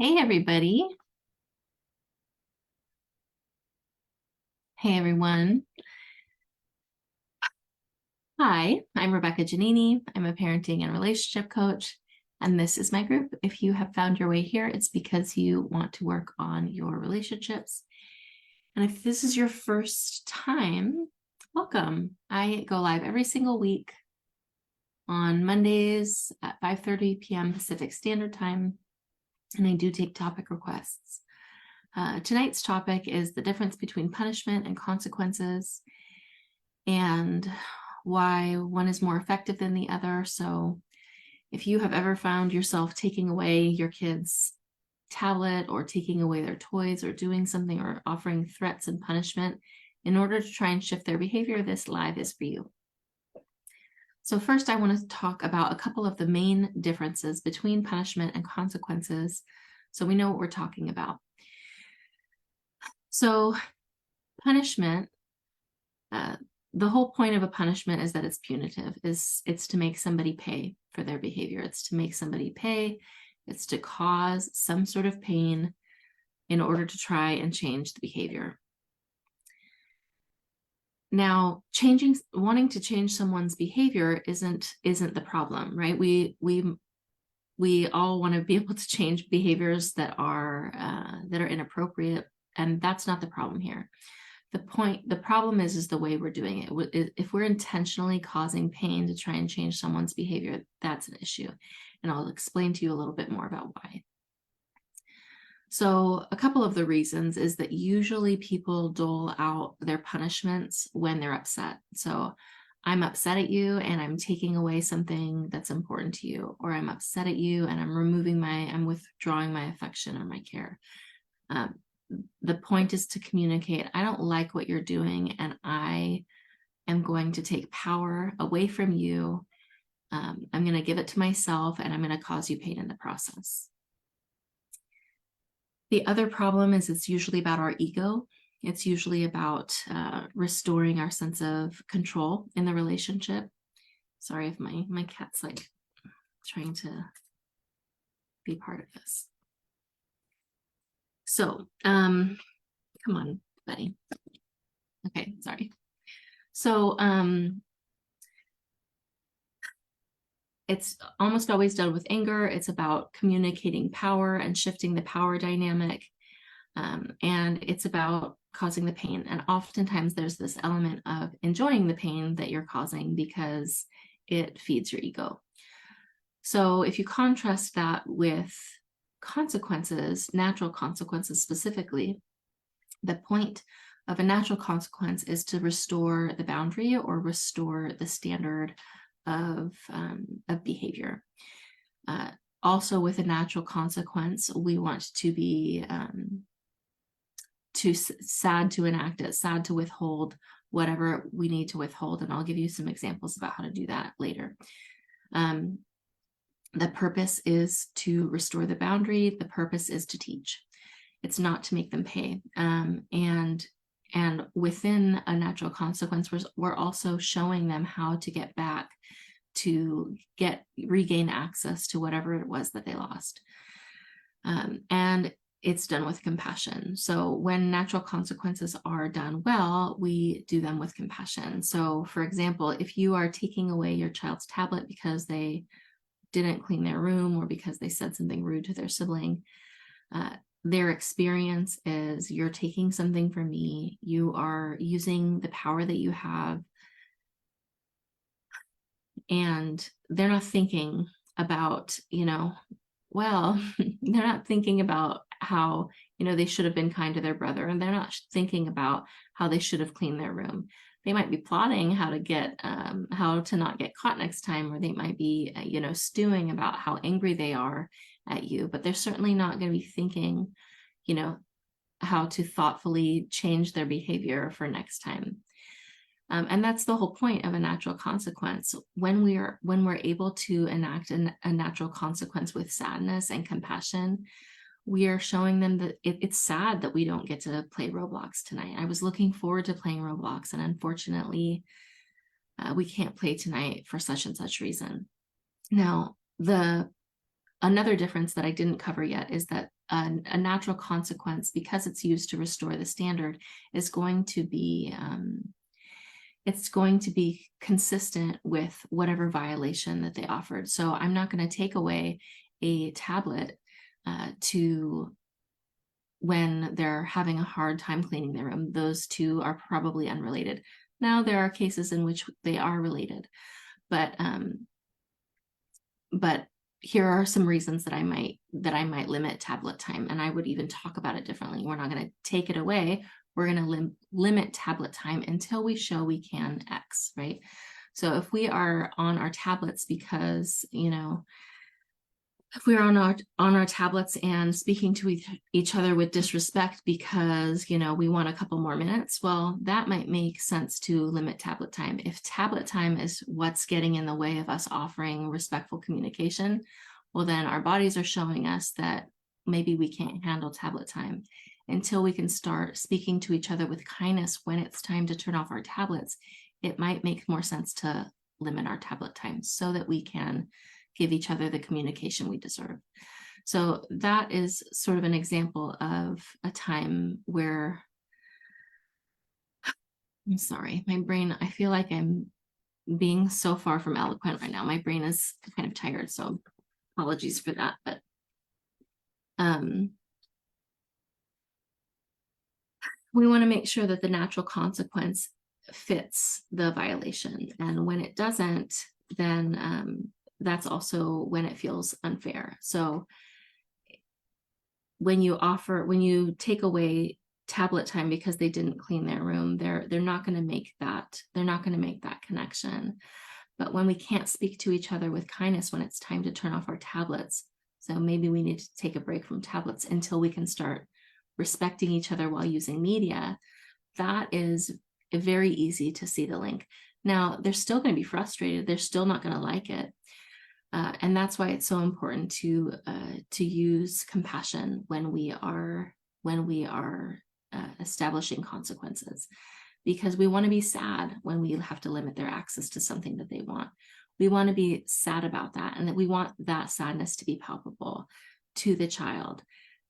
Hey, everybody. Hey, everyone. Hi, I'm Rebecca Giannini. I'm a parenting and relationship coach, and this is my group. If you have found your way here, it's because you want to work on your relationships. And if this is your first time, welcome. I go live every single week on Mondays at 5:30 p.m. Pacific Standard Time, and I do take topic requests. Tonight's topic is the difference between punishment and consequences, and why one is more effective than the other. So if you have ever found yourself taking away your kids' tablet or taking away their toys or doing something or offering threats and punishment in order to try and shift their behavior, this live is for you. So first, I want to talk about a couple of the main differences between punishment and consequences so we know what we're talking about. So punishment, the whole point of a punishment is that it's punitive. It's to make somebody pay for their behavior. It's to make somebody pay. It's to cause some sort of pain in order to try and change the behavior. Now, wanting to change someone's behavior isn't the problem, right? We all want to be able to change behaviors that are inappropriate, and that's not the problem here. The problem is the way we're doing it. If we're intentionally causing pain to try and change someone's behavior, that's an issue. And I'll explain to you a little bit more about why. So a couple of the reasons is that usually people dole out their punishments when they're upset. So I'm upset at you and I'm taking away something that's important to you, or I'm upset at you and I'm withdrawing my affection or my care. The point is to communicate, I don't like what you're doing and I am going to take power away from you. I'm going to give it to myself and I'm going to cause you pain in the process. The other problem is it's usually about our ego. It's usually about restoring our sense of control in the relationship. Sorry if my cat's like trying to be part of this. So, come on, buddy. Okay, sorry. So, it's almost always done with anger. It's about communicating power and shifting the power dynamic. And it's about causing the pain. And oftentimes there's this element of enjoying the pain that you're causing because it feeds your ego. So if you contrast that with consequences, natural consequences specifically, the point of a natural consequence is to restore the boundary or restore the standard of behavior. Also, with a natural consequence, we want to be sad to enact it, sad to withhold whatever we need to withhold. And I'll give you some examples about how to do that later. The purpose is to restore the boundary. The purpose is to teach. It's not to make them pay. And within a natural consequence, we're also showing them how to get back to regain access to whatever it was that they lost. And it's done with compassion. So when natural consequences are done well, we do them with compassion. So for example, if you are taking away your child's tablet because they didn't clean their room or because they said something rude to their sibling, their experience is, you're taking something from me. You are using the power that you have. And they're not thinking about, they're not thinking about how, they should have been kind to their brother, and they're not thinking about how they should have cleaned their room. They might be plotting how to not get caught next time, or they might be, stewing about how angry they are at you, but they're certainly not going to be thinking, how to thoughtfully change their behavior for next time. And that's the whole point of a natural consequence. When we're able to enact a natural consequence with sadness and compassion, we are showing them that it's sad that we don't get to play Roblox tonight. I was looking forward to playing Roblox, and unfortunately, we can't play tonight for such and such reason. Now, the another difference that I didn't cover yet is that a natural consequence, because it's used to restore the standard, is going to be it's going to be consistent with whatever violation that they offered. So I'm not going to take away a tablet to when they're having a hard time cleaning their room. Those two are probably unrelated. Now there are cases in which they are related, but here are some reasons that I might limit tablet time, and I would even talk about it differently. We're not going to take it away. We're going to limit tablet time until we show we can X, right? So if we are on our tablets because, if we're on our tablets and speaking to each other with disrespect because, we want a couple more minutes, well, that might make sense to limit tablet time. If tablet time is what's getting in the way of us offering respectful communication, well, then our bodies are showing us that maybe we can't handle tablet time. Until we can start speaking to each other with kindness when it's time to turn off our tablets, it might make more sense to limit our tablet time so that we can give each other the communication we deserve. So that is sort of an example of a time where, I'm sorry, my brain, I feel like I'm being so far from eloquent right now. My brain is kind of tired, so apologies for that. But we want to make sure that the natural consequence fits the violation. And when it doesn't, then that's also when it feels unfair. So when you take away tablet time because they didn't clean their room, they're not going to make that connection. But when we can't speak to each other with kindness when it's time to turn off our tablets, so maybe we need to take a break from tablets until we can start respecting each other while using media, that is very easy to see the link. Now, they're still going to be frustrated. They're still not going to like it. And that's why it's so important to use compassion when we are establishing consequences, because we want to be sad when we have to limit their access to something that they want. We want to be sad about that, and that we want that sadness to be palpable to the child.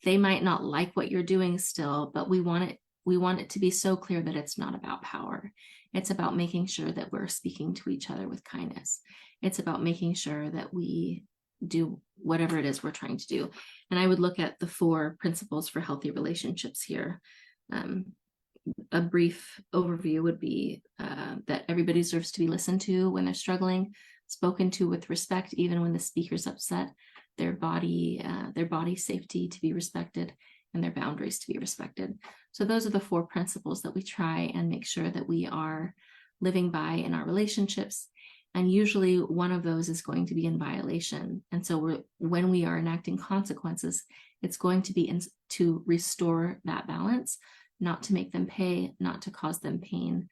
They might not like what you're doing still, but we want it to be so clear that it's not about power. It's about making sure that we're speaking to each other with kindness. It's about making sure that we do whatever it is we're trying to do. And I would look at the 4 principles for healthy relationships here. A brief overview would be that everybody deserves to be listened to when they're struggling, spoken to with respect, even when the speaker's upset, their body safety to be respected, and their boundaries to be respected. So those are the 4 principles that we try and make sure that we are living by in our relationships. And usually one of those is going to be in violation. And so when we are enacting consequences, it's going to be to restore that balance, not to make them pay, not to cause them pain.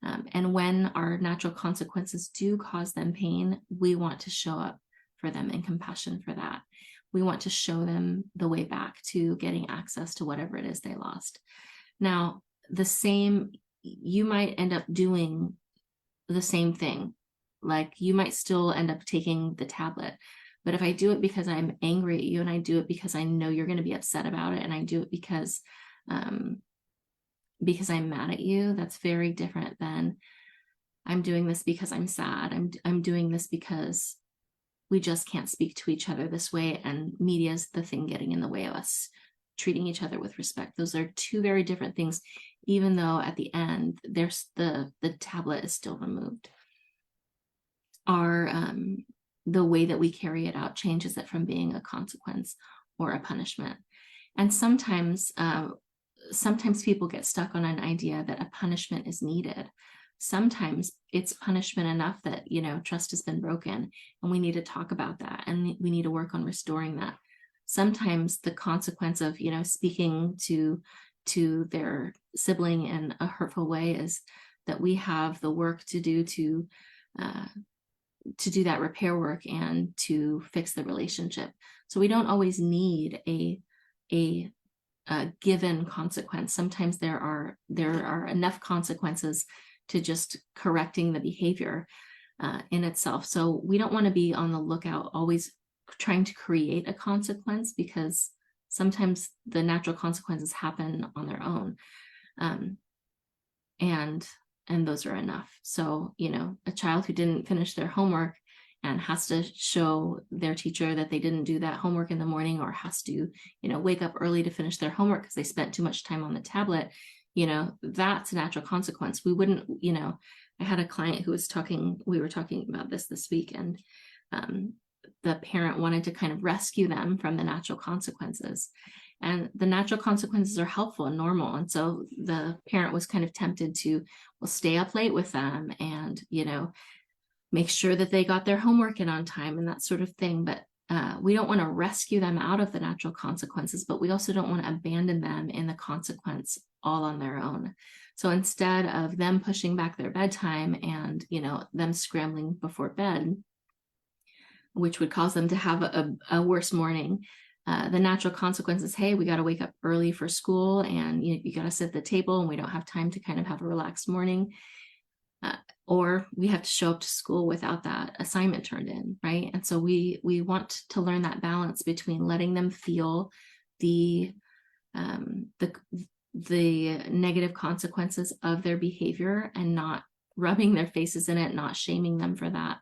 And when our natural consequences do cause them pain, we want to show up for them in compassion for that. We want to show them the way back to getting access to whatever it is they lost. Now, you might end up doing the same thing. Like, you might still end up taking the tablet. But if I do it because I'm angry at you, and I do it because I know you're going to be upset about it, and I do it because I'm mad at you, that's very different than I'm doing this because I'm sad. I'm doing this because we just can't speak to each other this way, and media is the thing getting in the way of us treating each other with respect. Those are 2 very different things, even though at the end there's the tablet is still removed. The way that we carry it out changes it from being a consequence or a punishment. And sometimes people get stuck on an idea that a punishment is needed. Sometimes it's punishment enough that, trust has been broken, and we need to talk about that, and we need to work on restoring that. Sometimes the consequence of, speaking to their sibling in a hurtful way is that we have the work to do to do that repair work and to fix the relationship. So we don't always need a given consequence. Sometimes there are enough consequences to just correcting the behavior in itself. So we don't want to be on the lookout always trying to create a consequence, because sometimes the natural consequences happen on their own. And those are enough. So, a child who didn't finish their homework and has to show their teacher that they didn't do that homework in the morning, or has to, wake up early to finish their homework because they spent too much time on the tablet, that's a natural consequence. We wouldn't, I had a client who was we were talking about this week, and the parent wanted to kind of rescue them from the natural consequences. And the natural consequences are helpful and normal. And so the parent was kind of tempted to, stay up late with them and, make sure that they got their homework in on time and that sort of thing. But we don't want to rescue them out of the natural consequences, but we also don't want to abandon them in the consequence all on their own. So instead of them pushing back their bedtime and, them scrambling before bed, which would cause them to have a worse morning, the natural consequence is, hey, we got to wake up early for school, and you got to sit at the table, and we don't have time to kind of have a relaxed morning. Or we have to show up to school without that assignment turned in, right? And so we want to learn that balance between letting them feel the negative consequences of their behavior and not rubbing their faces in it, not shaming them for that,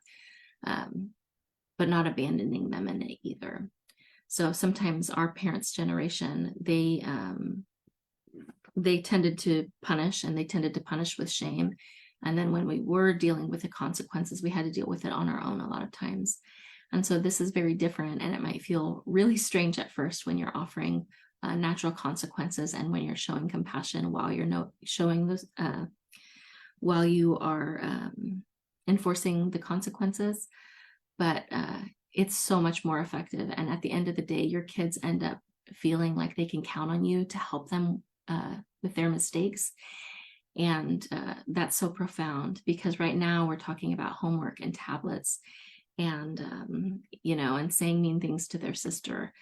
but not abandoning them in it either. So sometimes our parents' generation, they tended to punish, and they tended to punish with shame. And then when we were dealing with the consequences, we had to deal with it on our own a lot of times. And so this is very different, and it might feel really strange at first when you're offering natural consequences and when you're showing compassion while you're showing those, while you are enforcing the consequences. But it's so much more effective. And at the end of the day, your kids end up feeling like they can count on you to help them with their mistakes. And that's so profound, because right now we're talking about homework and tablets and, and saying mean things to their sister.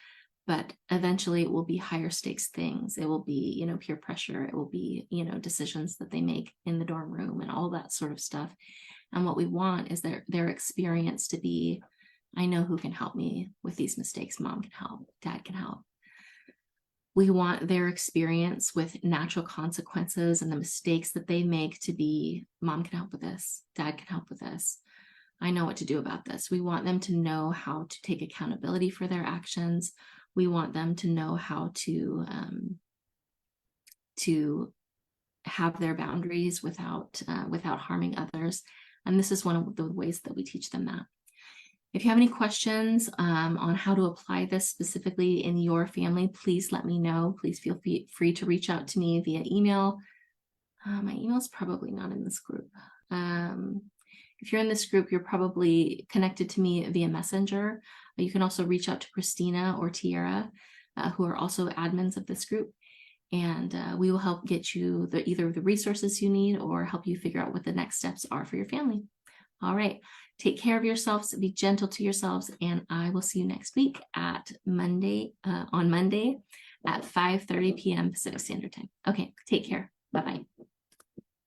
But eventually it will be higher stakes things. It will be, peer pressure. It will be, decisions that they make in the dorm room and all that sort of stuff. And what we want is their experience to be, I know who can help me with these mistakes. Mom can help. Dad can help. We want their experience with natural consequences and the mistakes that they make to be, Mom can help with this. Dad can help with this. I know what to do about this. We want them to know how to take accountability for their actions. We want them to know how to have their boundaries without harming others. And this is one of the ways that we teach them that. If you have any questions on how to apply this specifically in your family, please let me know. Please feel free to reach out to me via email. My email is probably not in this group. If you're in this group, you're probably connected to me via Messenger. You can also reach out to Christina or Tiara, who are also admins of this group. And we will help get you either the resources you need or help you figure out what the next steps are for your family. All right. Take care of yourselves, be gentle to yourselves, and I will see you next week on Monday at 5:30 p.m. Pacific Standard Time. Okay, take care. Bye-bye.